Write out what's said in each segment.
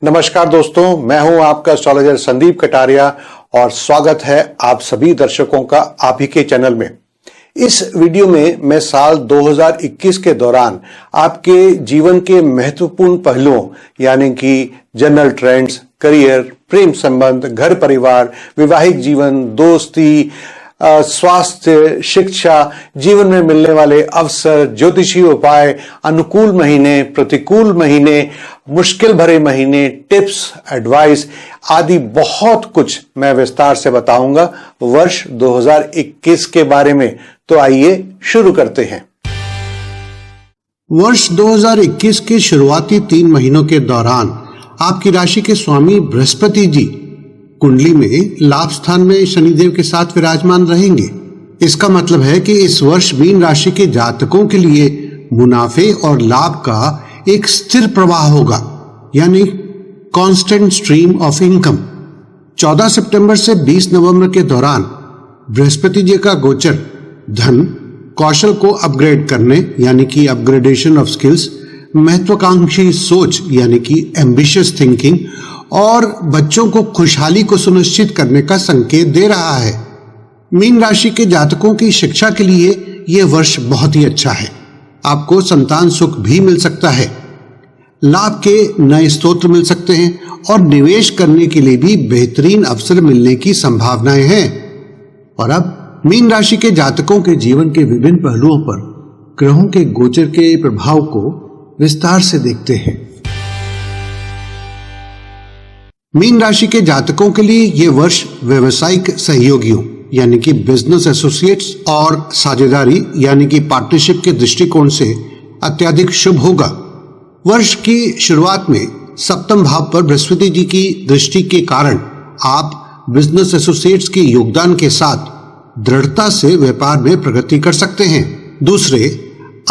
नमस्कार दोस्तों, मैं हूं आपका एस्ट्रोलॉजर संदीप कटारिया और स्वागत है आप सभी दर्शकों का आप ही के चैनल में। इस वीडियो में मैं साल 2021 के दौरान आपके जीवन के महत्वपूर्ण पहलुओं यानी कि जनरल ट्रेंड्स, करियर, प्रेम संबंध, घर परिवार, वैवाहिक जीवन, दोस्ती, स्वास्थ्य, शिक्षा, जीवन में मिलने वाले अवसर, ज्योतिषीय उपाय, अनुकूल महीने, प्रतिकूल महीने, मुश्किल भरे महीने, टिप्स, एडवाइस आदि बहुत कुछ मैं विस्तार से बताऊंगा वर्ष 2021 के बारे में। तो आइए शुरू करते हैं। वर्ष 2021 के शुरुआती 3 महीनों के दौरान आपकी राशि के स्वामी बृहस्पति जी कुंडली में लाभ स्थान में शनिदेव के साथ विराजमान रहेंगे। इसका मतलब है कि इस वर्ष मीन राशि के जातकों के लिए मुनाफे और लाभ का एक स्थिर प्रवाह होगा, यानी कांस्टेंट स्ट्रीम ऑफ इनकम। 14 सितंबर से 20 नवंबर के दौरान बृहस्पति जी का गोचर धन, कौशल को अपग्रेड करने यानी कि अपग्रेडेशन ऑफ स्किल्स, महत्वाकांक्षी सोच यानी कि एम्बिशियस थिंकिंग और बच्चों को खुशहाली को सुनिश्चित करने का संकेत दे रहा है। मीन राशि के जातकों की शिक्षा के लिए यह वर्ष बहुत ही अच्छा है। आपको संतान सुख भी मिल सकता है, लाभ के नए स्रोत मिल सकते हैं और निवेश करने के लिए भी बेहतरीन अवसर मिलने की संभावनाएं हैं। और अब मीन राशि के जातकों के जीवन के विभिन्न पहलुओं पर ग्रहों के गोचर के प्रभाव को विस्तार से देखते हैं। मीन राशि के जातकों के लिए यह वर्ष व्यवसायिक सहयोगियों यानी कि बिजनेस एसोसिएट्स और साझेदारी यानी कि पार्टनरशिप के दृष्टिकोण से अत्यधिक शुभ होगा। वर्ष की शुरुआत में सप्तम भाव पर बृहस्पति जी की दृष्टि के कारण आप बिजनेस एसोसिएट्स के योगदान के साथ दृढ़ता से व्यापार में प्रगति कर सकते हैं। दूसरे,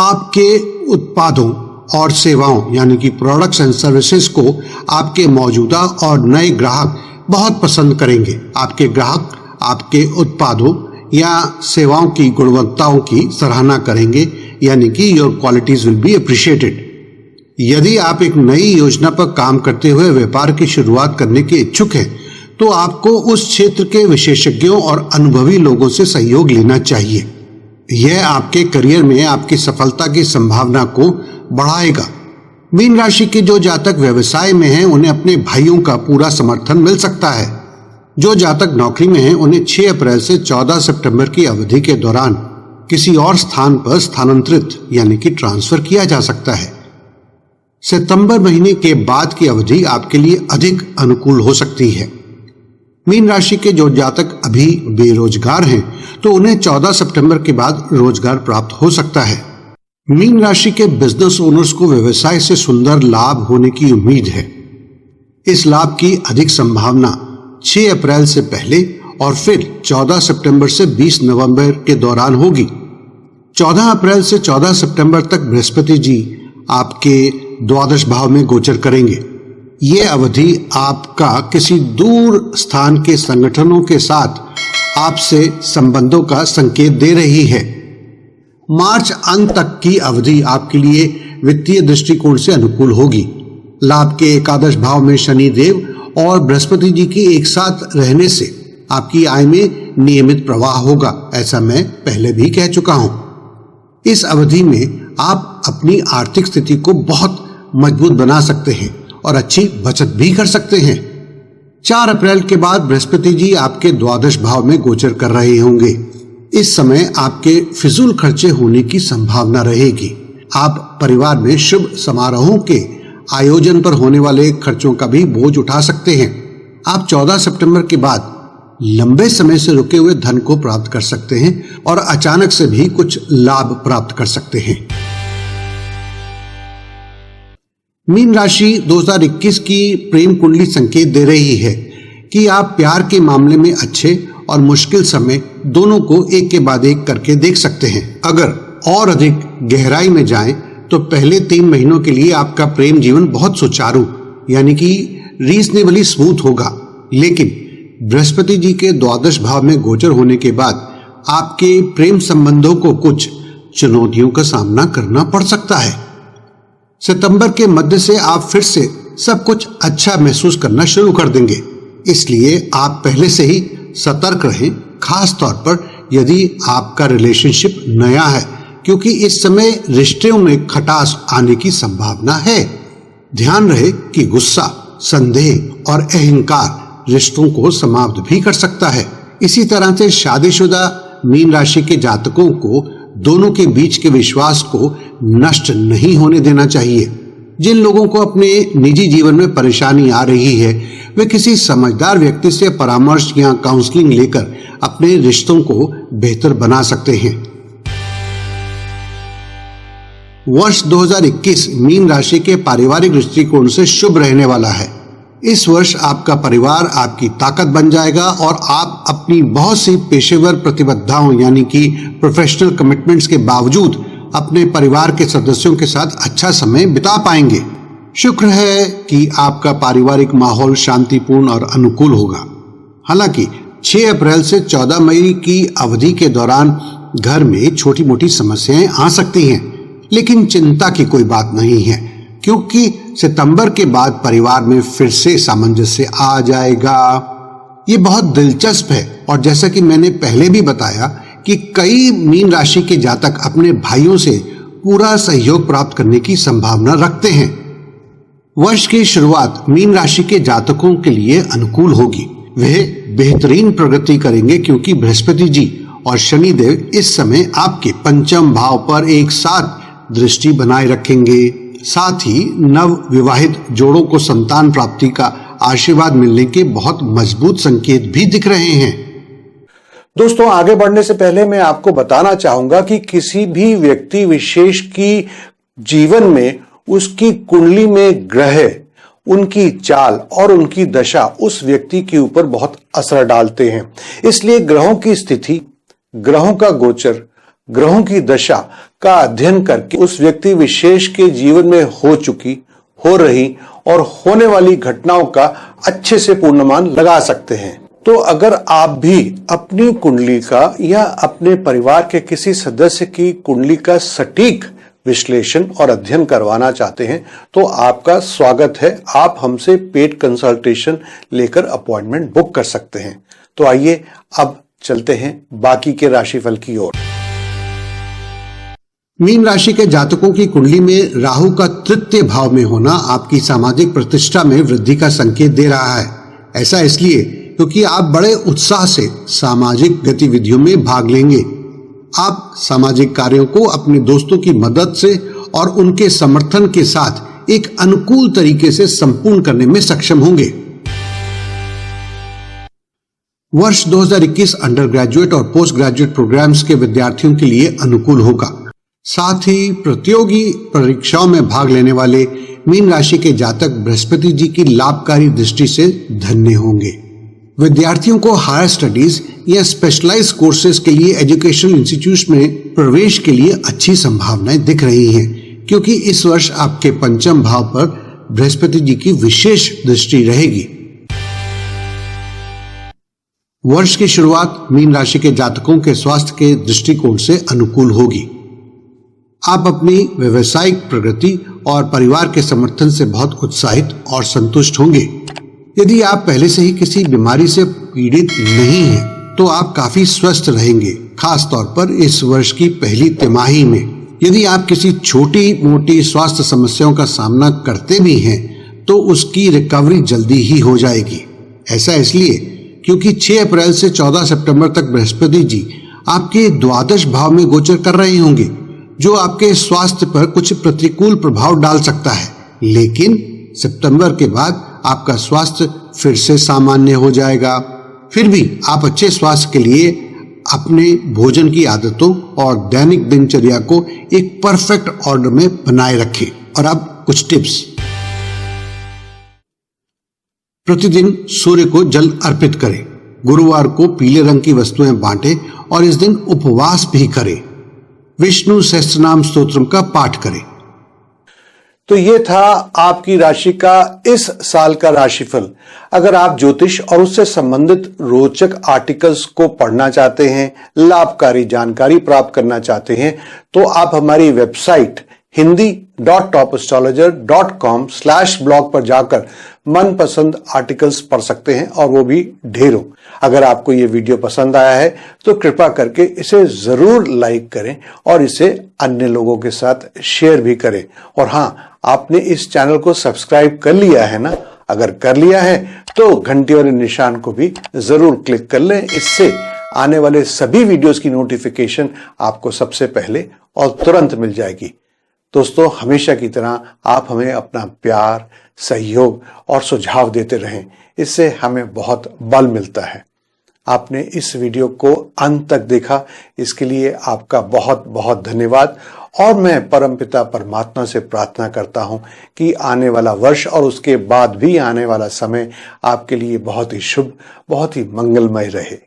आपके उत्पादों और सेवाओं यानी कि प्रोडक्ट्स एंड सर्विसेज को आपके मौजूदा और नए ग्राहक बहुत पसंद करेंगे। आपके ग्राहक आपके उत्पादों या सेवाओं की गुणवत्ताओं की सराहना करेंगे यानी कि your qualities will be appreciated. यदि आप एक नई योजना पर काम करते हुए व्यापार की शुरुआत करने के इच्छुक हैं तो आपको उस क्षेत्र के विशेषज्ञों और अनुभवी लोगों से सहयोग लेना चाहिए। यह आपके करियर में आपकी सफलता की संभावना को बढ़ाएगा। मीन राशि के जो जातक व्यवसाय में हैं उन्हें अपने भाइयों का पूरा समर्थन मिल सकता है। जो जातक नौकरी में हैं उन्हें 6 अप्रैल से 14 सितंबर की अवधि के दौरान किसी और स्थान पर स्थानांतरित यानी कि ट्रांसफर किया जा सकता है। सितंबर महीने के बाद की अवधि आपके लिए अधिक अनुकूल हो सकती है। मीन राशि के जो जातक अभी बेरोजगार हैं तो उन्हें 14 सितंबर के बाद रोजगार प्राप्त हो सकता है। मीन राशि के बिजनेस ओनर्स को व्यवसाय से सुंदर लाभ होने की उम्मीद है। इस लाभ की अधिक संभावना 6 अप्रैल से पहले और फिर 14 सितंबर से 20 नवंबर के दौरान होगी। 14 अप्रैल से 14 सितंबर तक बृहस्पति जी आपके द्वादश भाव में गोचर करेंगे। ये अवधि आपका किसी दूर स्थान के संगठनों के साथ आपसे संबंधों का संकेत दे रही है। मार्च अंत तक की अवधि आपके लिए वित्तीय दृष्टिकोण से अनुकूल होगी। लाभ के एकादश भाव में शनि देव और बृहस्पति जी की एक साथ रहने से आपकी आय में नियमित प्रवाह होगा, ऐसा मैं पहले भी कह चुका हूं। इस अवधि में आप अपनी आर्थिक स्थिति को बहुत मजबूत बना सकते हैं और अच्छी बचत भी कर सकते हैं। 4 अप्रैल के बाद बृहस्पति जी आपके द्वादश भाव में गोचर कर रहे होंगे। इस समय आपके फिजूल खर्चे होने की संभावना रहेगी। आप परिवार में शुभ समारोहों के आयोजन पर होने वाले खर्चों का भी बोझ उठा सकते हैं। आप 14 सितंबर के बाद लंबे समय से रुके हुए धन को प्राप्त कर सकते हैं और अचानक से भी कुछ लाभ प्राप्त कर सकते हैं। मीन राशि 2021 की प्रेम कुंडली संकेत दे रही है कि आप प्यार के मामले में अच्छे और मुश्किल समय दोनों को एक के बाद एक करके देख सकते हैं। अगर और अधिक गहराई में जाएं तो पहले 3 महीनों के लिए आपका प्रेम जीवन बहुत सुचारू यानी कि रीजनेबली स्मूथ होगा, लेकिन बृहस्पति जी के द्वादश भाव में गोचर होने के बाद आपके प्रेम संबंधों को कुछ चुनौतियों का सामना करना पड़ सकता है। सितंबर के मध्य से आप फिर से सब कुछ अच्छा महसूस करना शुरू कर देंगे। इसलिए आप पहले से ही सतर्क रहें, खास तौर पर यदि आपका रिलेशनशिप नया है, क्योंकि इस समय रिश्तों में खटास आने की संभावना है। ध्यान रहे कि गुस्सा, संदेह और अहंकार रिश्तों को समाप्त भी कर सकता है। इसी तरह से शादीशुदा मीन राशि के जातकों को दोनों के बीच के विश्वास को नष्ट नहीं होने देना चाहिए। जिन लोगों को अपने निजी जीवन में परेशानी आ रही है, वे किसी समझदार व्यक्ति से परामर्श या काउंसलिंग लेकर अपने रिश्तों को बेहतर बना सकते हैं। वर्ष 2021 मीन राशि के पारिवारिक दृष्टिकोण से शुभ रहने वाला है। इस वर्ष आपका परिवार आपकी ताकत बन जाएगा और आप अपनी बहुत सी पेशेवर प्रतिबद्धताओं यानी कि प्रोफेशनल कमिटमेंट्स के बावजूद अपने परिवार के सदस्यों के साथ अच्छा समय बिता पाएंगे। शुक्र है कि आपका पारिवारिक माहौल शांतिपूर्ण और अनुकूल होगा। हालांकि 6 अप्रैल से 14 मई की अवधि के दौरान घर में छोटी मोटी समस्याएं आ सकती हैं, लेकिन चिंता की कोई बात नहीं है, क्योंकि सितंबर के बाद परिवार में फिर से सामंजस्य आ जाएगा। ये बहुत दिलचस्प है और जैसा कि मैंने पहले भी बताया कि कई मीन राशि के जातक अपने भाइयों से पूरा सहयोग प्राप्त करने की संभावना रखते हैं। वर्ष की शुरुआत मीन राशि के जातकों के लिए अनुकूल होगी। वे बेहतरीन प्रगति करेंगे क्योंकि बृहस्पति जी और शनिदेव इस समय आपके पंचम भाव पर एक साथ दृष्टि बनाए रखेंगे। साथ ही नव विवाहित जोड़ों को संतान प्राप्ति का आशीर्वाद मिलने के बहुत मजबूत संकेत भी दिख रहे हैं। दोस्तों, आगे बढ़ने से पहले मैं आपको बताना चाहूंगा कि किसी भी व्यक्ति विशेष की जीवन में उसकी कुंडली में ग्रह, उनकी चाल और उनकी दशा उस व्यक्ति के ऊपर बहुत असर डालते हैं। इसलिए ग्रहों की स्थिति, ग्रहों का गोचर, ग्रहों की दशा का अध्ययन करके उस व्यक्ति विशेष के जीवन में हो चुकी, हो रही और होने वाली घटनाओं का अच्छे से पूर्वानुमान लगा सकते हैं। तो अगर आप भी अपनी कुंडली का या अपने परिवार के किसी सदस्य की कुंडली का सटीक विश्लेषण और अध्ययन करवाना चाहते हैं तो आपका स्वागत है। आप हमसे पेड कंसल्टेशन लेकर अपॉइंटमेंट बुक कर सकते हैं। तो आइए अब चलते हैं बाकी के राशिफल की ओर। मीन राशि के जातकों की कुंडली में राहु का तृतीय भाव में होना आपकी सामाजिक प्रतिष्ठा में वृद्धि का संकेत दे रहा है। ऐसा इसलिए क्योंकि आप बड़े उत्साह से सामाजिक गतिविधियों में भाग लेंगे। आप सामाजिक कार्यों को अपने दोस्तों की मदद से और उनके समर्थन के साथ एक अनुकूल तरीके से संपूर्ण करने में सक्षम होंगे। वर्ष 2021 अंडर ग्रेजुएट और पोस्ट ग्रेजुएट प्रोग्राम्स के विद्यार्थियों के लिए अनुकूल होगा। साथ ही प्रतियोगी परीक्षाओं में भाग लेने वाले मीन राशि के जातक बृहस्पति जी की लाभकारी दृष्टि से धन्य होंगे। विद्यार्थियों को हायर स्टडीज या स्पेशलाइज कोर्सेज के लिए एजुकेशनल इंस्टीट्यूट में प्रवेश के लिए अच्छी संभावनाएं दिख रही हैं, क्योंकि इस वर्ष आपके पंचम भाव पर बृहस्पति जी की विशेष दृष्टि रहेगी। वर्ष की शुरुआत मीन राशि के जातकों के स्वास्थ्य के दृष्टिकोण से अनुकूल होगी। आप अपनी व्यवसायिक प्रगति और परिवार के समर्थन से बहुत उत्साहित और संतुष्ट होंगे। यदि आप पहले से ही किसी बीमारी से पीड़ित नहीं हैं, तो आप काफी स्वस्थ रहेंगे, खास तौर पर इस वर्ष की पहली तिमाही में। यदि आप किसी छोटी मोटी स्वास्थ्य समस्याओं का सामना करते भी हैं, तो उसकी रिकवरी जल्दी ही हो जाएगी। ऐसा इसलिए क्योंकि 6 अप्रैल से 14 सितंबर तक बृहस्पति जी आपके द्वादश भाव में गोचर कर रहे होंगे, जो आपके स्वास्थ्य पर कुछ प्रतिकूल प्रभाव डाल सकता है। लेकिन सितंबर के बाद आपका स्वास्थ्य फिर से सामान्य हो जाएगा। फिर भी आप अच्छे स्वास्थ्य के लिए अपने भोजन की आदतों और दैनिक दिनचर्या को एक परफेक्ट ऑर्डर में बनाए रखें। और अब कुछ टिप्स। प्रतिदिन सूर्य को जल अर्पित करें। गुरुवार को पीले रंग की वस्तुएं बांटें और इस दिन उपवास भी करें। विष्णु सहस्त्रनाम स्तोत्रम का पाठ करें। तो ये था आपकी राशि का इस साल का राशिफल। अगर आप ज्योतिष और उससे संबंधित रोचक आर्टिकल्स को पढ़ना चाहते हैं, लाभकारी जानकारी प्राप्त करना चाहते हैं, तो आप हमारी वेबसाइट hindi.topastrologer.com/blog पर जाकर मनपसंद आर्टिकल्स पढ़ सकते हैं और वो भी ढेरों। अगर आपको ये वीडियो पसंद आया है तो कृपा करके इसे जरूर लाइक करें और इसे अन्य लोगों के साथ शेयर भी करें। और हाँ, आपने इस चैनल को सब्सक्राइब कर लिया है ना? अगर कर लिया है तो घंटी वाले निशान को भी जरूर क्लिक कर लें। इससे आने वाले सभी वीडियोस की नोटिफिकेशन आपको सबसे पहले और तुरंत मिल जाएगी। दोस्तों, हमेशा की तरह आप हमें अपना प्यार, सहयोग और सुझाव देते रहें, इससे हमें बहुत बल मिलता है। आपने इस वीडियो को अंत तक देखा, इसके लिए आपका बहुत बहुत धन्यवाद। और मैं परमपिता परमात्मा से प्रार्थना करता हूं कि आने वाला वर्ष और उसके बाद भी आने वाला समय आपके लिए बहुत ही शुभ, बहुत ही मंगलमय रहे।